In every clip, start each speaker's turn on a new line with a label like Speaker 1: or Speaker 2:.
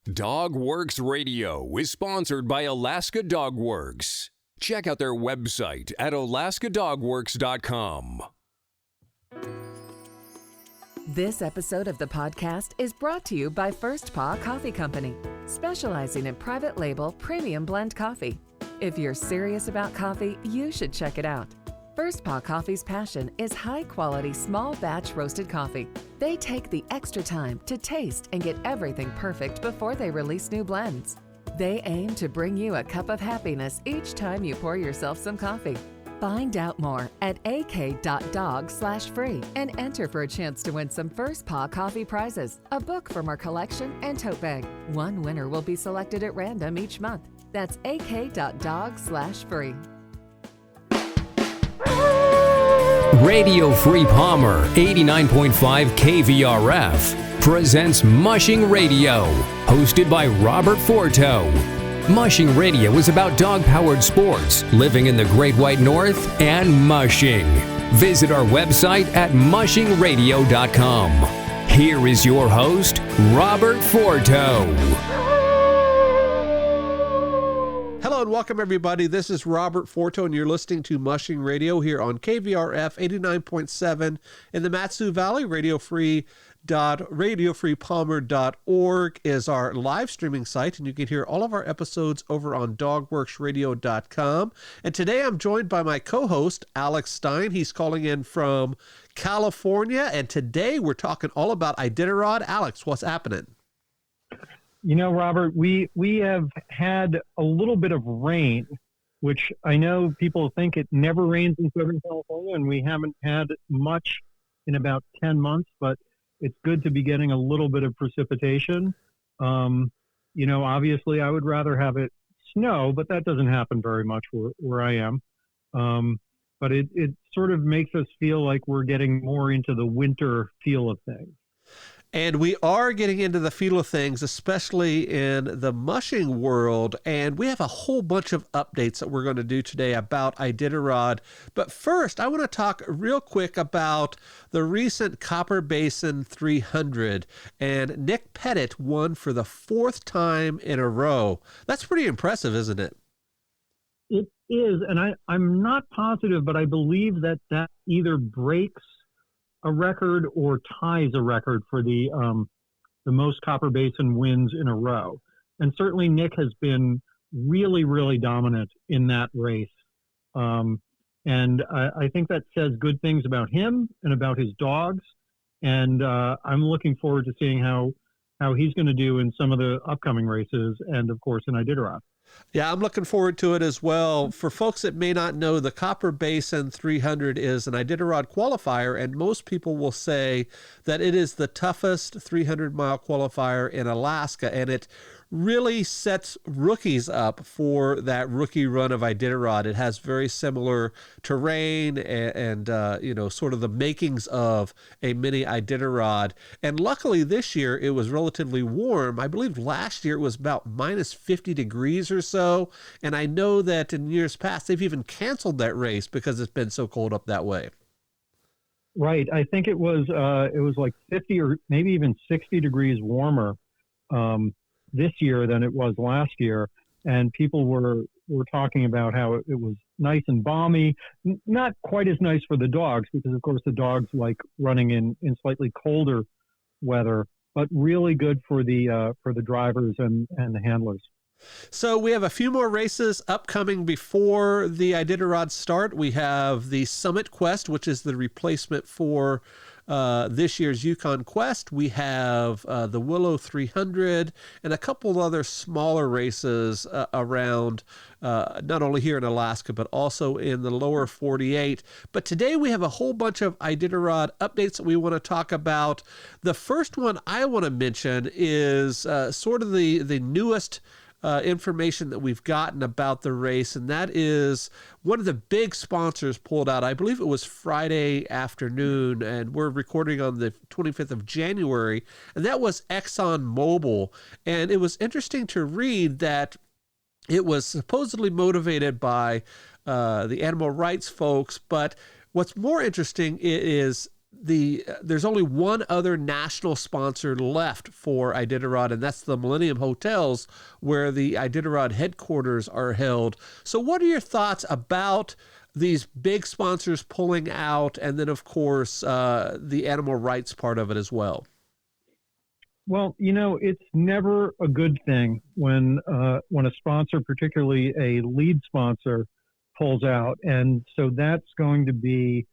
Speaker 1: Dogworks Radio is sponsored by Alaska Dogworks. Check out their website at alaskadogworks.com.
Speaker 2: This episode of the podcast is brought to you by First Paw Coffee Company, specializing in private label premium blend coffee. If you're serious about coffee, you should check it out. First Paw Coffee's passion is high-quality, small-batch roasted coffee. They take the extra time to taste and get everything perfect before they release new blends. They aim to bring you a cup of happiness each time you pour yourself some coffee. Find out more at ak.dog/free and enter for a chance to win some First Paw Coffee prizes, a book from our collection, and tote bag. One winner will be selected at random each month. That's ak.dog/free.
Speaker 1: Radio Free Palmer 89.5 KVRF presents Mushing Radio, hosted by Robert Forto. Mushing Radio is about dog-powered sports, living in the Great White North, and mushing. Visit our website at mushingradio.com. Here is your host, Robert Forto.
Speaker 3: Hello and welcome, everybody. This is Robert Forto, and you're listening to Mushing Radio here on KVRF 89.7 in the Mat-Su Valley. radiofreepalmer.org is our live streaming site, and you can hear all of our episodes over on dogworksradio.com. And today I'm joined by my co-host, Alex Stein. He's calling in from California, and today we're talking all about Iditarod. Alex, what's happening?
Speaker 4: You know, Robert, we have had a little bit of rain, which I know people think it never rains in Southern California, and we haven't had much in about 10 months, but it's good to be getting a little bit of precipitation. You know, obviously I would rather have it snow, but that doesn't happen very much where I am. But it sort of makes us feel like we're getting more into the winter feel of things.
Speaker 3: And we are getting into the feel of things, especially in the mushing world. And we have a whole bunch of updates that we're going to do today about Iditarod. But first, I want to talk real quick about the recent Copper Basin 300. And Nick Pettit won for the fourth time in a row. That's pretty impressive, isn't it?
Speaker 4: It is. And I'm not positive, but I believe that either breaks a record or ties a record for the most Copper Basin wins in a row. And certainly Nick has been really, really dominant in that race. And I think that says good things about him and about his dogs. And I'm looking forward to seeing how he's going to do in some of the upcoming races and, of course, in Iditarod.
Speaker 3: Yeah, I'm looking forward to it as well. For folks that may not know, the Copper Basin 300 is an Iditarod qualifier, and most people will say that it is the toughest 300-mile qualifier in Alaska, and it really sets rookies up for that rookie run of Iditarod. It has very similar terrain and you know, sort of the makings of a mini Iditarod. And luckily this year it was relatively warm. I believe last year it was about minus 50 degrees or so. And I know that in years past they've even canceled that race because it's been so cold up that way.
Speaker 4: Right. I think it was like 50 or maybe even 60 degrees warmer this year than it was last year, and people were talking about how it was nice and balmy, not quite as nice for the dogs because of course the dogs like running in slightly colder weather, but really good for the drivers and the handlers.
Speaker 3: So we have a few more races upcoming before the Iditarod start. We have the Summit Quest, which is the replacement for this year's Yukon Quest. We have the Willow 300 and a couple of other smaller races around, not only here in Alaska, but also in the lower 48. But today we have a whole bunch of Iditarod updates that we want to talk about. The first one I want to mention is sort of the newest information that we've gotten about the race, and that is one of the big sponsors pulled out. I believe it was Friday afternoon, and we're recording on the 25th of January, and that was ExxonMobil. And it was interesting to read that it was supposedly motivated by the animal rights folks, but what's more interesting is there's only one other national sponsor left for Iditarod, and that's the Millennium Hotels, where the Iditarod headquarters are held. So what are your thoughts about these big sponsors pulling out, and then, of course, the animal rights part of it as well?
Speaker 4: Well, it's never a good thing when a sponsor, particularly a lead sponsor, pulls out. And so that's going to be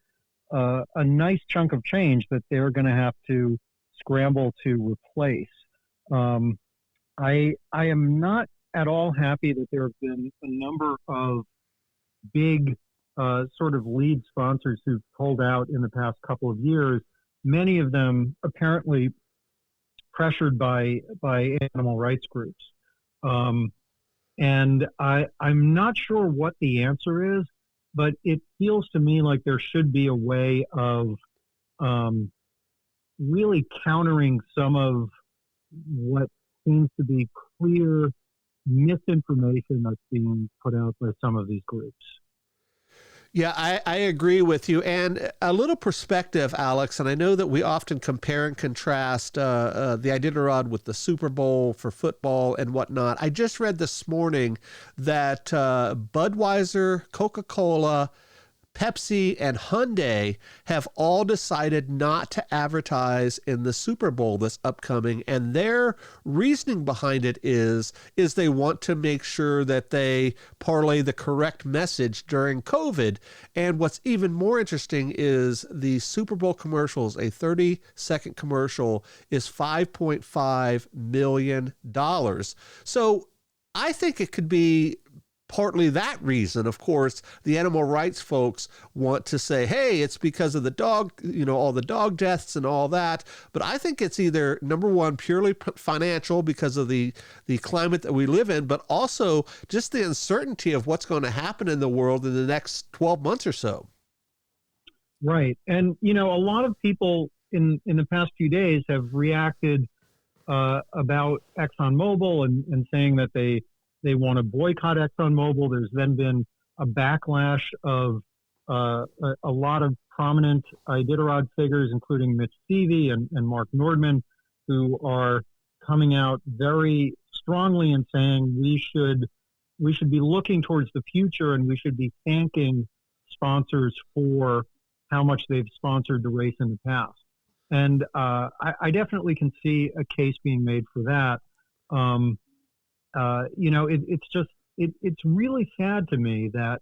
Speaker 4: a nice chunk of change that they're going to have to scramble to replace. I am not at all happy that there have been a number of big sort of lead sponsors who've pulled out in the past couple of years, many of them apparently pressured by animal rights groups. And I'm not sure what the answer is, but it feels to me like there should be a way of really countering some of what seems to be clear misinformation that's being put out by some of these groups.
Speaker 3: Yeah, I agree with you. And a little perspective, Alex, and I know that we often compare and contrast the Iditarod with the Super Bowl for football and whatnot. I just read this morning that Budweiser, Coca-Cola, Pepsi, and Hyundai have all decided not to advertise in the Super Bowl this upcoming, and their reasoning behind it is they want to make sure that they parlay the correct message during COVID. And what's even more interesting is the Super Bowl commercials, a 30-second commercial, is $5.5 million. So I think it could be partly that reason. Of course, the animal rights folks want to say, hey, it's because of the dog, all the dog deaths and all that. But I think it's either, number one, purely financial because of the climate that we live in, but also just the uncertainty of what's going to happen in the world in the next 12 months or so.
Speaker 4: Right. And, a lot of people in the past few days have reacted about ExxonMobil and saying that they want to boycott ExxonMobil. There's then been a backlash of a lot of prominent Iditarod figures, including Mitch Seavey and Mark Nordman, who are coming out very strongly and saying we should be looking towards the future and we should be thanking sponsors for how much they've sponsored the race in the past. And I definitely can see a case being made for that. It's really sad to me that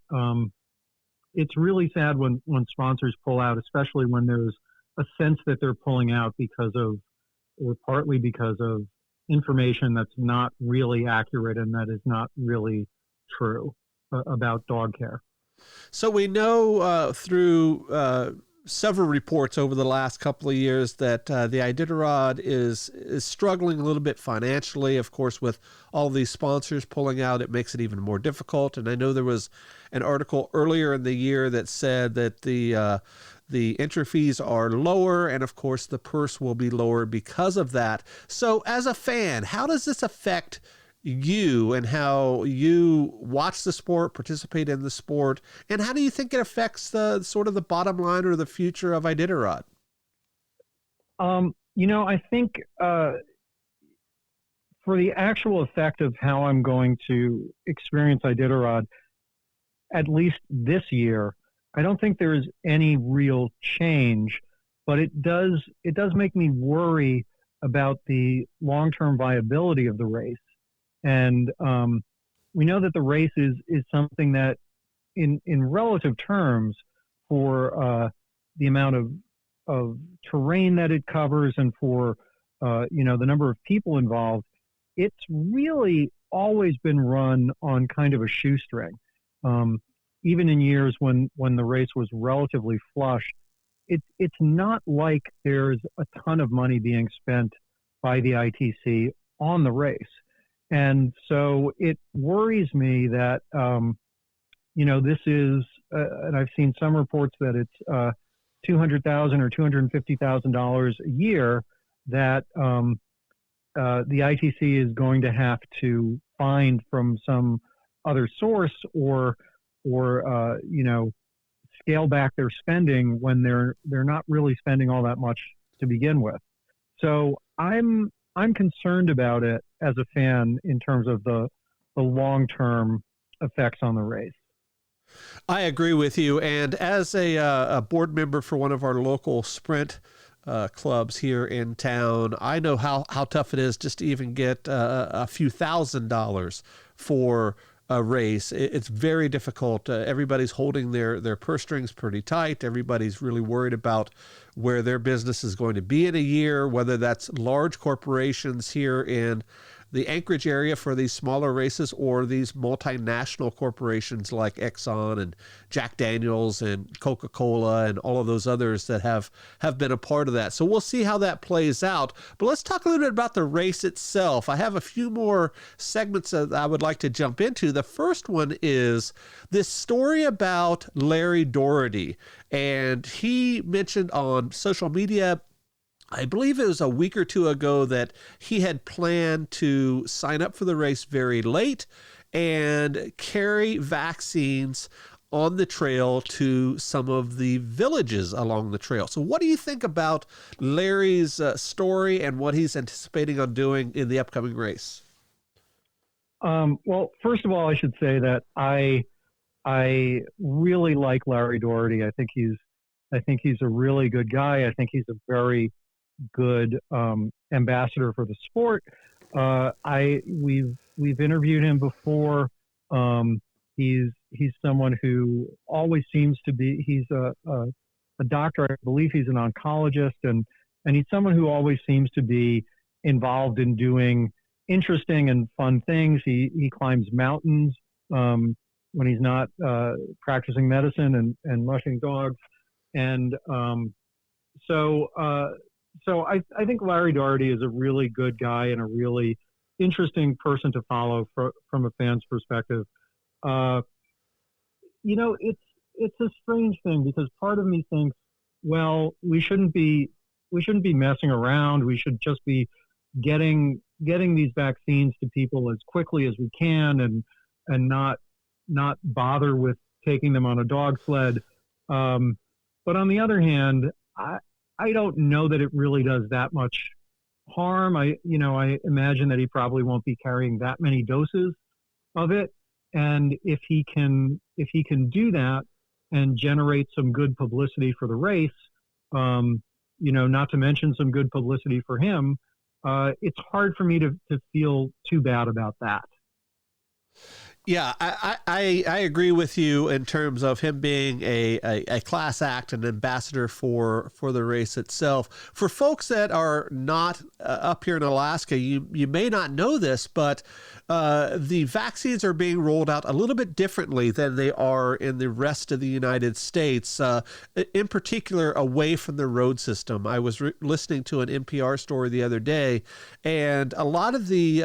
Speaker 4: it's really sad when sponsors pull out, especially when there's a sense that they're pulling out because of, or partly because of, information that's not really accurate and that is not really true about dog care.
Speaker 3: So we know through several reports over the last couple of years that the Iditarod is struggling a little bit financially. Of course, with all these sponsors pulling out, it makes it even more difficult. And I know there was an article earlier in the year that said that the entry fees are lower, and of course the purse will be lower because of that. So as a fan, how does this affect you and how you watch the sport, participate in the sport, and how do you think it affects the sort of the bottom line or the future of Iditarod?
Speaker 4: I think for the actual effect of how I'm going to experience Iditarod, at least this year, I don't think there is any real change, but it does make me worry about the long-term viability of the race. And we know that the race is something that, in relative terms, for the amount of terrain that it covers and for the number of people involved, it's really always been run on kind of a shoestring. Even in years when the race was relatively flush, it's not like there's a ton of money being spent by the ITC on the race. And so it worries me that, this is, and I've seen some reports that it's $200,000 or $250,000 a year that the ITC is going to have to find from some other source or scale back their spending when they're not really spending all that much to begin with. So I'm concerned about it as a fan in terms of the long-term effects on the race.
Speaker 3: I agree with you. And as a board member for one of our local sprint clubs here in town, I know how tough it is just to even get a few $1,000s for a race. It's very difficult. Everybody's holding their purse strings pretty tight. Everybody's really worried about where their business is going to be in a year, whether that's large corporations here in the Anchorage area for these smaller races or these multinational corporations like Exxon and Jack Daniels and Coca-Cola and all of those others that have been a part of that. So we'll see how that plays out. But let's talk a little bit about the race itself. I have a few more segments that I would like to jump into. The first one is this story about Larry Doherty. And he mentioned on social media, I believe it was a week or two ago, that he had planned to sign up for the race very late and carry vaccines on the trail to some of the villages along the trail. So what do you think about Larry's story and what he's anticipating on doing in the upcoming race?
Speaker 4: Well, first of all, I should say that I really like Larry Doherty. I think he's a really good guy. I think he's a very good ambassador for the sport. We've interviewed him before. He's someone who always seems to be. He's a doctor. I believe he's an oncologist, and he's someone who always seems to be involved in doing interesting and fun things. He climbs mountains when he's not practicing medicine and mushing dogs, and so I think Larry Doherty is a really good guy and a really interesting person to follow from a fan's perspective. It's a strange thing because part of me thinks, well, we shouldn't be messing around. We should just be getting these vaccines to people as quickly as we can and not bother with taking them on a dog sled. But on the other hand, I don't know that it really does that much harm. I imagine that he probably won't be carrying that many doses of it. And if he can do that and generate some good publicity for the race, not to mention some good publicity for him, it's hard for me to feel too bad about that.
Speaker 3: Yeah, I agree with you in terms of him being a class act, an ambassador for the race itself. For folks that are not up here in Alaska, you may not know this, but the vaccines are being rolled out a little bit differently than they are in the rest of the United States, in particular away from the road system. I was listening to an NPR story the other day, and a lot of the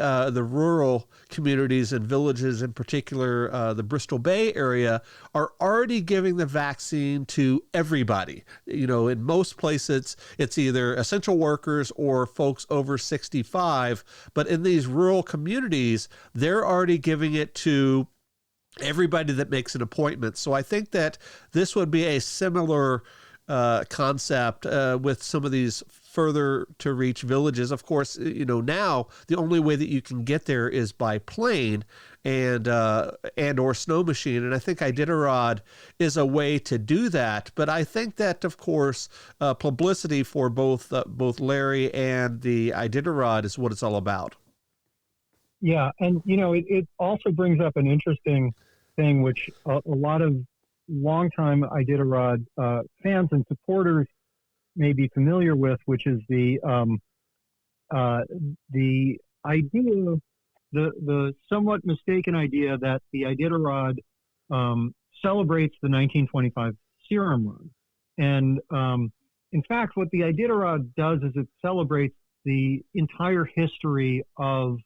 Speaker 3: rural communities and villages in particular, the Bristol Bay area, are already giving the vaccine to everybody. In most places, it's either essential workers or folks over 65. But in these rural communities, they're already giving it to everybody that makes an appointment. So I think that this would be a similar concept with some of these further to reach villages. Of course, now the only way that you can get there is by plane and or snow machine. And I think Iditarod is a way to do that. But I think that, of course, publicity for both Larry and the Iditarod is what it's all about.
Speaker 4: Yeah. And, it also brings up an interesting thing, which a lot of longtime Iditarod fans and supporters may be familiar with, which is the idea, the somewhat mistaken idea that the Iditarod celebrates the 1925 Serum Run. And in fact, what the Iditarod does is it celebrates the entire history of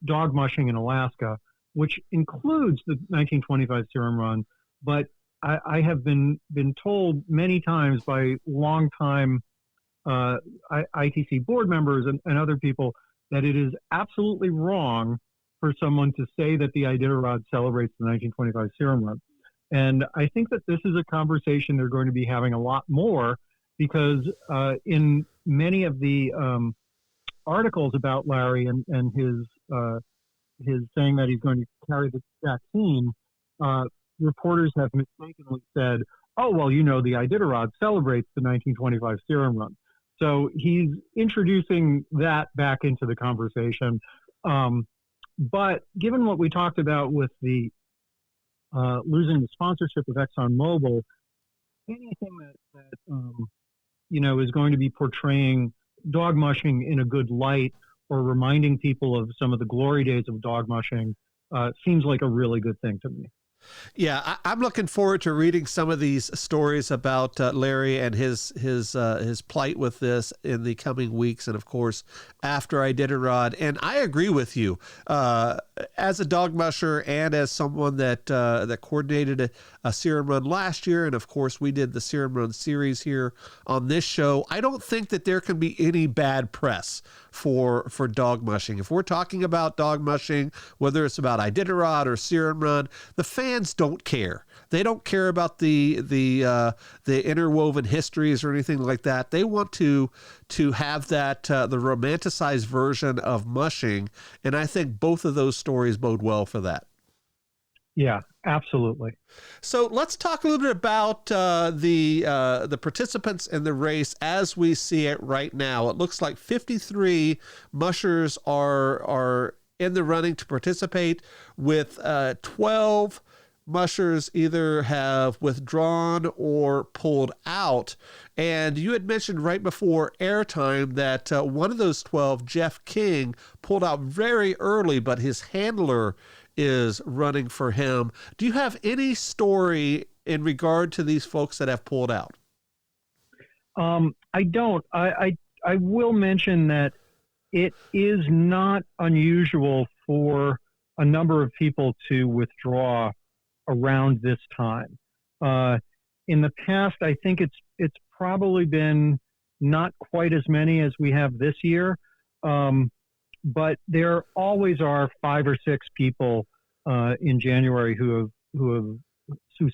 Speaker 4: dog mushing in Alaska, which includes the 1925 Serum Run. But I have been told many times by longtime ITC board members and other people that it is absolutely wrong for someone to say that the Iditarod celebrates the 1925 Serum Run. And I think that this is a conversation they're going to be having a lot more, because in many of the articles about Larry and his saying that he's going to carry the vaccine, reporters have mistakenly said, oh, well, the Iditarod celebrates the 1925 serum run. So he's introducing that back into the conversation. But given what we talked about with the losing the sponsorship of ExxonMobil, anything that is going to be portraying dog mushing in a good light or reminding people of some of the glory days of dog mushing seems like a really good thing to me.
Speaker 3: Yeah, I'm looking forward to reading some of these stories about Larry and his plight with this in the coming weeks, and of course after Iditarod. And I agree with you. As a dog musher and as someone that coordinated a serum run last year, and of course we did the serum run series here on this show, I don't think that there can be any bad press for dog mushing. If we're talking about dog mushing, whether it's about Iditarod or serum run, the fans don't care. They don't care about the interwoven histories or anything like that. They want to have that the romanticized version of mushing, and I think both of those stories bode well for that.
Speaker 4: Yeah, absolutely.
Speaker 3: So let's talk a little bit about the participants in the race as we see it right now. It looks like 53 mushers are in the running to participate, with 12 mushers either have withdrawn or pulled out. And you had mentioned right before airtime that one of those 12, Jeff King, pulled out very early, but his handler is running for him. Do you have any story in regard to these folks that have pulled out?
Speaker 4: I don't. I will mention that it is not unusual for a number of people to withdraw around this time. In the past, I think it's probably been not quite as many as we have this year, but there always are 5 or 6 people in January who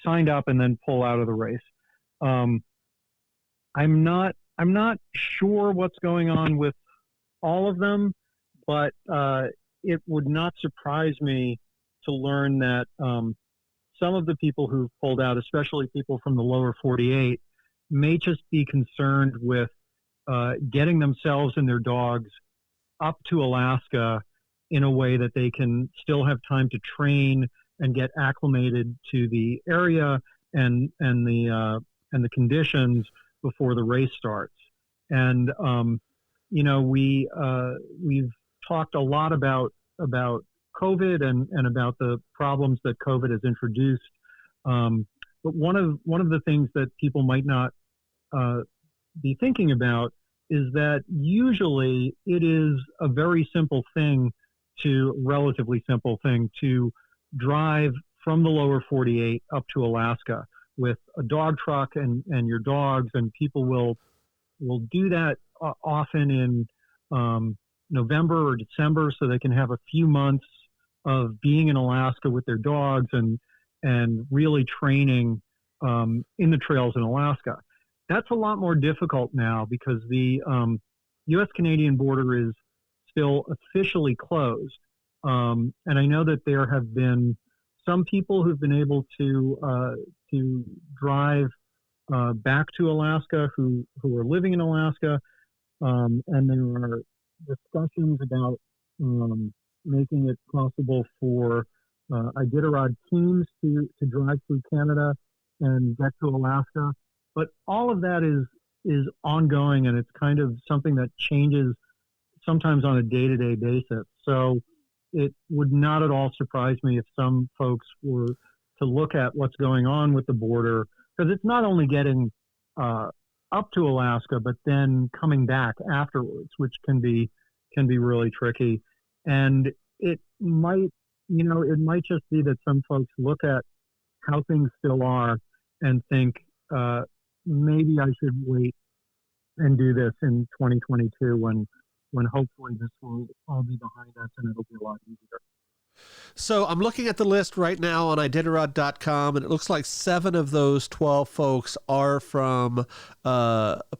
Speaker 4: signed up and then pull out of the race. I'm not sure what's going on with all of them, but it would not surprise me to learn that some of the people who've pulled out, especially people from the lower 48, may just be concerned with getting themselves and their dogs up to Alaska in a way that they can still have time to train and get acclimated to the area and the conditions before the race starts. And we've talked a lot about COVID and about the problems that COVID has introduced. But one of the things that people might not be thinking about is that usually it is a very relatively simple thing to drive from the lower 48 up to Alaska with a dog truck and your dogs, and people will do that often in November or December, so they can have a few months of being in Alaska with their dogs and really training in the trails in Alaska. That's a lot more difficult now because the U.S.-Canadian border is still officially closed. And I know that there have been some people who've been able to drive back to Alaska who are living in Alaska. And there are discussions about making it possible for Iditarod teams to drive through Canada and get to Alaska. But all of that is ongoing, and it's kind of something that changes sometimes on a day-to-day basis. So it would not at all surprise me if some folks were to look at what's going on with the border, because it's not only getting up to Alaska, but then coming back afterwards, which can be really tricky. And it might just be that some folks look at how things still are and think, maybe I should wait and do this in 2022 when hopefully this will all be behind us and it'll be a lot easier.
Speaker 3: So I'm looking at the list right now on Iditarod.com, and it looks like 7 of those 12 folks are from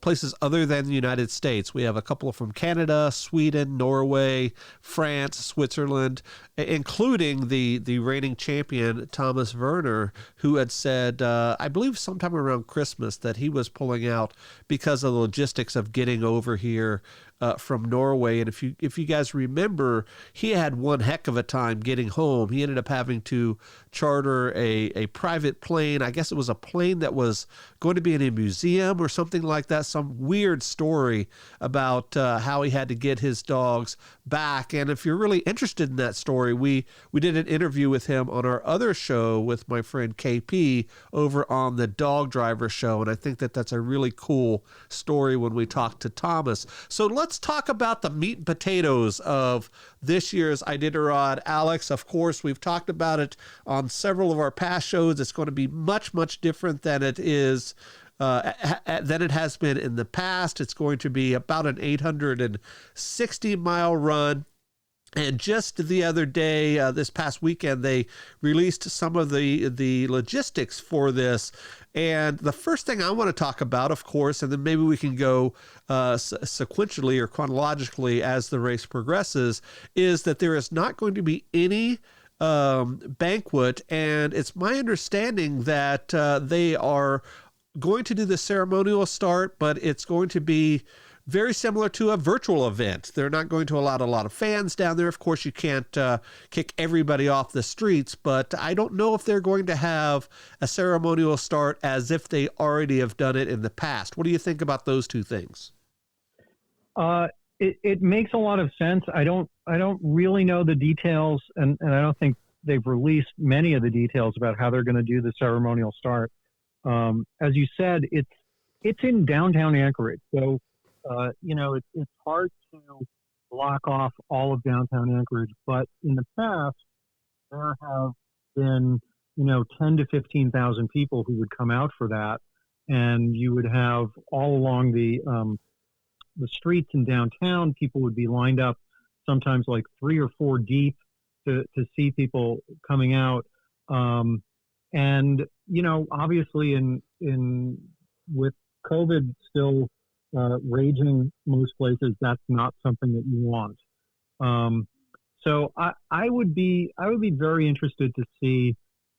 Speaker 3: places other than the United States. We have a couple from Canada, Sweden, Norway, France, Switzerland, including the reigning champion, Thomas Werner, who had said, I believe sometime around Christmas, that he was pulling out because of the logistics of getting over here from Norway. And if you guys remember, he had one heck of a time getting home. He ended up having to charter a private plane. I guess it was a plane that was going to be in a museum or something like that. Some weird story about how he had to get his dogs back. And if you're really interested in that story, we did an interview with him on our other show with my friend KP over on the Dog Driver Show. And I think that that's a really cool story when we talk to Thomas. So let's talk about the meat and potatoes of this year's Iditarod. Alex, of course, we've talked about it on several of our past shows. It's going to be much, much different than it is than it has been in the past. It's going to be about an 860-mile run. And just the other day, this past weekend, they released some of the logistics for this. And the first thing I want to talk about, of course, and then maybe we can go sequentially or chronologically as the race progresses, is that there is not going to be any banquet. And it's my understanding that they are going to do the ceremonial start, but it's going to be very similar to a virtual event. They're not going to allow a lot of fans down there. Of course, you can't kick everybody off the streets, but I don't know if they're going to have a ceremonial start as if they already have done it in the past. What do you think about those two things?
Speaker 4: It makes a lot of sense. I don't really know the details, and I don't think they've released many of the details about how they're going to do the ceremonial start. As you said, it's in downtown Anchorage, so it's hard to block off all of downtown Anchorage, but in the past, there have been, 10 to 15,000 people who would come out for that. And you would have all along the streets in downtown, people would be lined up sometimes like 3 or 4 deep to see people coming out. Obviously with COVID still raging most places, that's not something that you want. So I would be very interested to see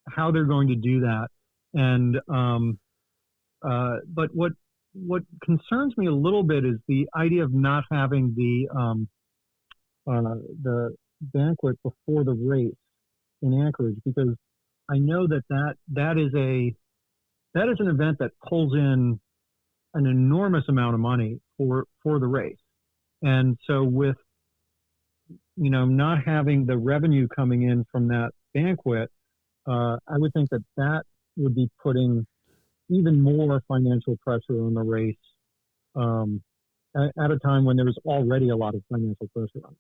Speaker 4: how they're going to do that. And but what concerns me a little bit is the idea of not having the banquet before the race in Anchorage, because I know that is an event that pulls in an enormous amount of money for the race. And so with, not having the revenue coming in from that banquet, I would think that would be putting even more financial pressure on the race at a time when there was already a lot of financial pressure on it.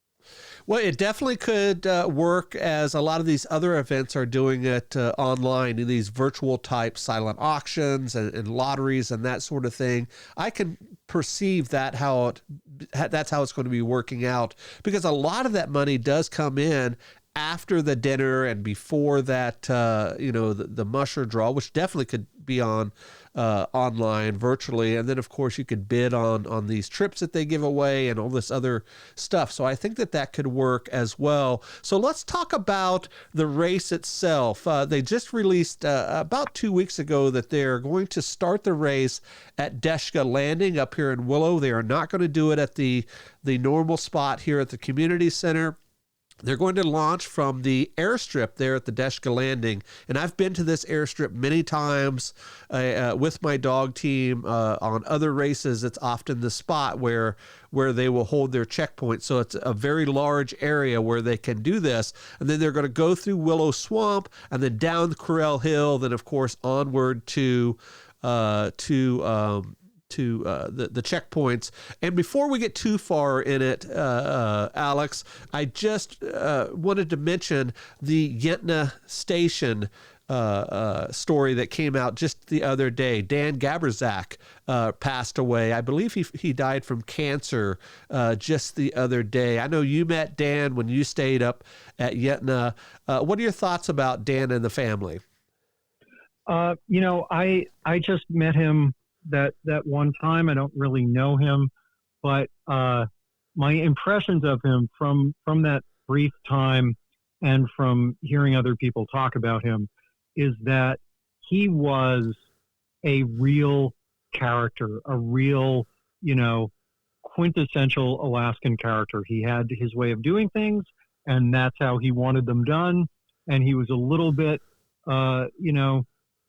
Speaker 3: Well, it definitely could work, as a lot of these other events are doing it online in these virtual type silent auctions and lotteries and that sort of thing. I can perceive that's how it's going to be working out, because a lot of that money does come in after the dinner and before that, the musher draw, which definitely could be on online virtually. And then, of course, you could bid on these trips that they give away and all this other stuff. So I think that could work as well. So let's talk about the race itself. They just released about 2 weeks ago that they're going to start the race at Deshka Landing up here in Willow. They are not going to do it at the normal spot here at the community center. They're going to launch from the airstrip there at the Deshka Landing. And I've been to this airstrip many times with my dog team on other races. It's often the spot where they will hold their checkpoint. So it's a very large area where they can do this. And then they're going to go through Willow Swamp and then down Corral Hill, then, of course, onward to the checkpoints. And before we get too far in it, Alex, I just wanted to mention the Yentna station story that came out just the other day. Dan Gaberzak passed away. I believe he died from cancer just the other day. I know you met Dan when you stayed up at Yetna. What are your thoughts about Dan and the family?
Speaker 4: I just met him that one time. I don't really know him, but my impressions of him from that brief time and from hearing other people talk about him is that he was a real character, a real, quintessential Alaskan character. He had his way of doing things, and that's how he wanted them done. And he was a little bit, a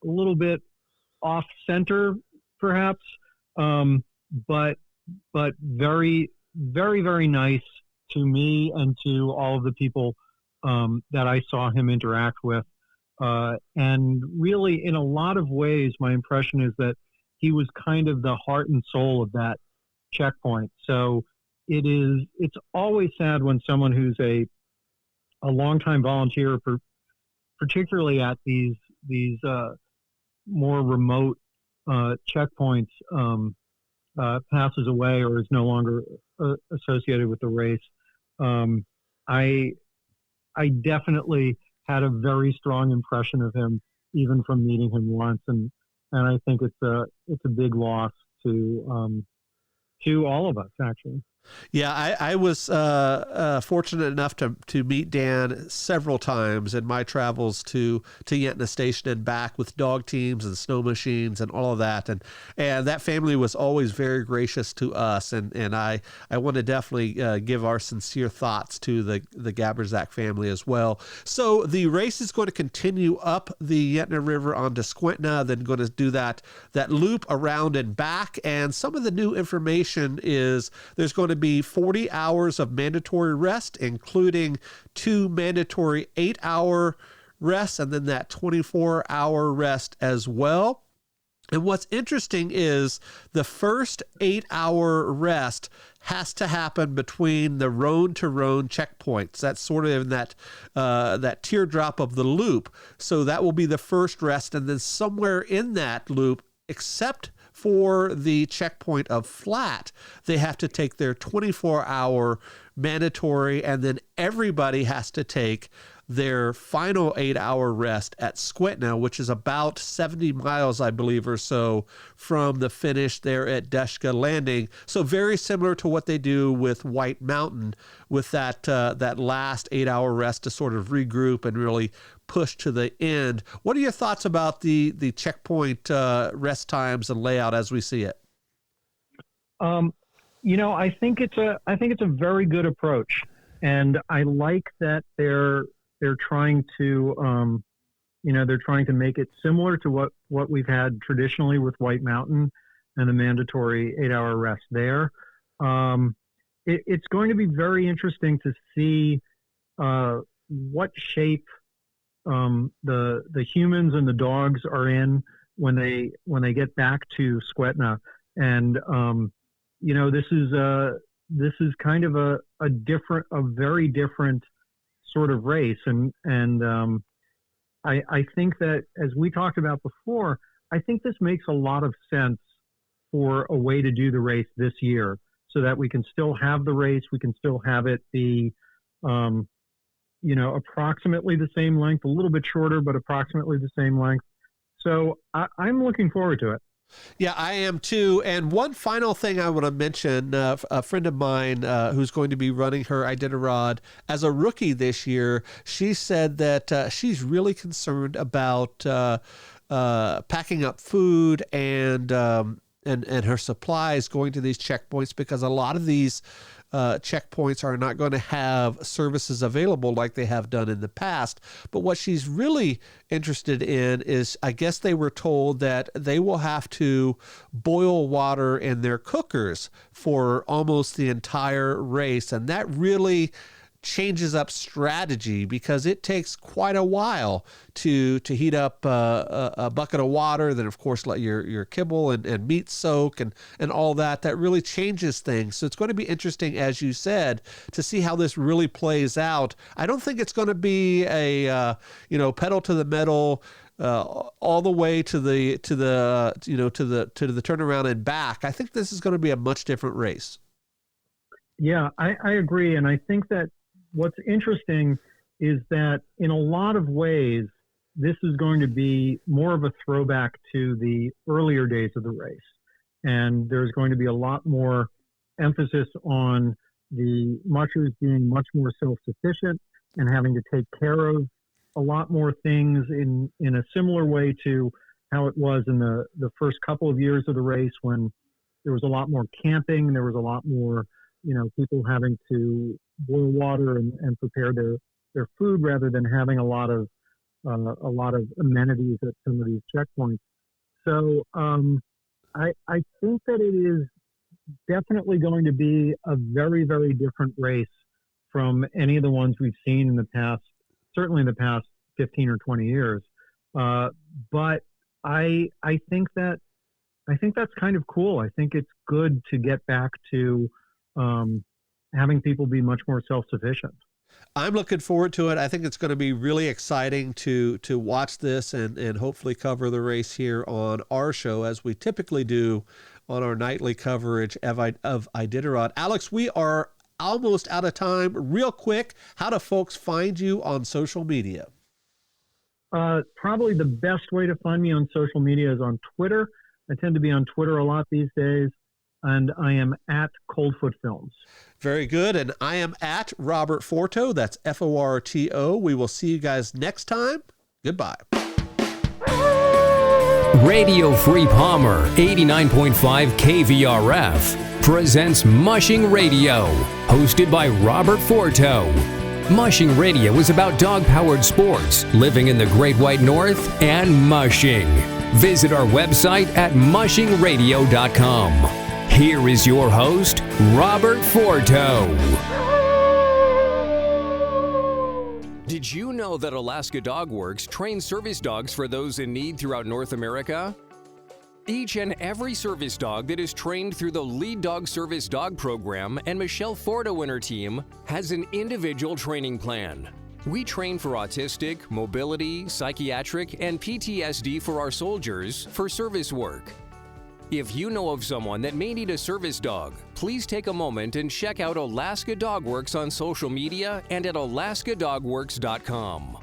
Speaker 4: little bit off center, perhaps, but very, very, very nice to me and to all of the people that I saw him interact with. And really, in a lot of ways, my impression is that he was kind of the heart and soul of that checkpoint. So it's always sad when someone who's a longtime volunteer, particularly at these more remote checkpoints, passes away or is no longer associated with the race. I definitely had a very strong impression of him, even from meeting him once, and I think it's a big loss to all of us, actually.
Speaker 3: Yeah, I was fortunate enough to meet Dan several times in my travels to Yetna Station and back with dog teams and snow machines and all of that. And that family was always very gracious to us. And I want to definitely give our sincere thoughts to the Gaberzak family as well. So the race is going to continue up the Yetna River onto Squintna, then going to do that loop around and back. And some of the new information is there's going to be 40 hours of mandatory rest, including 2 mandatory 8-hour rests, and then that 24-hour rest as well. And what's interesting is the first 8-hour rest has to happen between the Roan to Roan checkpoints. That's sort of in that teardrop of the loop. So that will be the first rest, and then somewhere in that loop, except for the checkpoint of Flat, they have to take their 24-hour mandatory, and then everybody has to take their final 8-hour rest at Squintna, which is about 70 miles, I believe, or so from the finish there at Deshka Landing. So very similar to what they do with White Mountain, with that last 8-hour rest to sort of regroup and really push to the end. What are your thoughts about the checkpoint rest times and layout as we see it?
Speaker 4: I think it's a very good approach, and I like that they're trying to make it similar to what we've had traditionally with White Mountain and the mandatory 8-hour rest there. It's going to be very interesting to see what shape the humans and the dogs are in when they get back to Squintna. And this is kind of a very different sort of race, and I think that, as we talked about before, I think this makes a lot of sense for a way to do the race this year, so that we can still have the race, we can still have it be approximately the same length, a little bit shorter, but approximately the same length. So I'm looking forward to it.
Speaker 3: Yeah, I am too. And one final thing I want to mention, a friend of mine who's going to be running her Iditarod as a rookie this year, she said that she's really concerned about packing up food and her supplies going to these checkpoints, because a lot of these checkpoints are not going to have services available like they have done in the past. But what she's really interested in is, I guess they were told that they will have to boil water in their cookers for almost the entire race. And that really changes up strategy, because it takes quite a while to heat up a bucket of water, then of course let your kibble and meat soak and all that. That really changes things. So it's going to be interesting, as you said, to see how this really plays out. I don't think it's going to be a pedal to the metal all the way to the turnaround and back, I think this is going to be a much different race.
Speaker 4: Yeah, I agree. And I think that what's interesting is that in a lot of ways, this is going to be more of a throwback to the earlier days of the race. And there's going to be a lot more emphasis on the mushers being much more self-sufficient and having to take care of a lot more things in a similar way to how it was in the first couple of years of the race, when there was a lot more camping, there was a lot more, people having to boil water and prepare their food rather than having a lot of amenities at some of these checkpoints. So I think that it is definitely going to be a very, very different race from any of the ones we've seen in the past, certainly in the past 15 or 20 years. But I think that's kind of cool. I think it's good to get back to having people be much more self-sufficient.
Speaker 3: I'm looking forward to it. I think it's going to be really exciting to watch this and hopefully cover the race here on our show, as we typically do on our nightly coverage of Iditarod. Alex, we are almost out of time. Real quick, how do folks find you on social media?
Speaker 4: Probably the best way to find me on social media is on Twitter. I tend to be on Twitter a lot these days, and I am at Coldfoot Films.
Speaker 3: Very good. And I am at Robert Forto. That's Forto. We will see you guys next time. Goodbye.
Speaker 1: Radio Free Palmer 89.5 KVRF presents Mushing Radio, hosted by Robert Forto. Mushing Radio is about dog-powered sports, living in the Great White North, and mushing. Visit our website at mushingradio.com. Here is your host, Robert Forto. Did you know that Alaska Dog Works trains service dogs for those in need throughout North America? Each and every service dog that is trained through the Lead Dog Service Dog Program and Michelle Forto and her team has an individual training plan. We train for autistic, mobility, psychiatric, and PTSD for our soldiers for service work. If you know of someone that may need a service dog, please take a moment and check out Alaska Dog Works on social media and at alaskadogworks.com.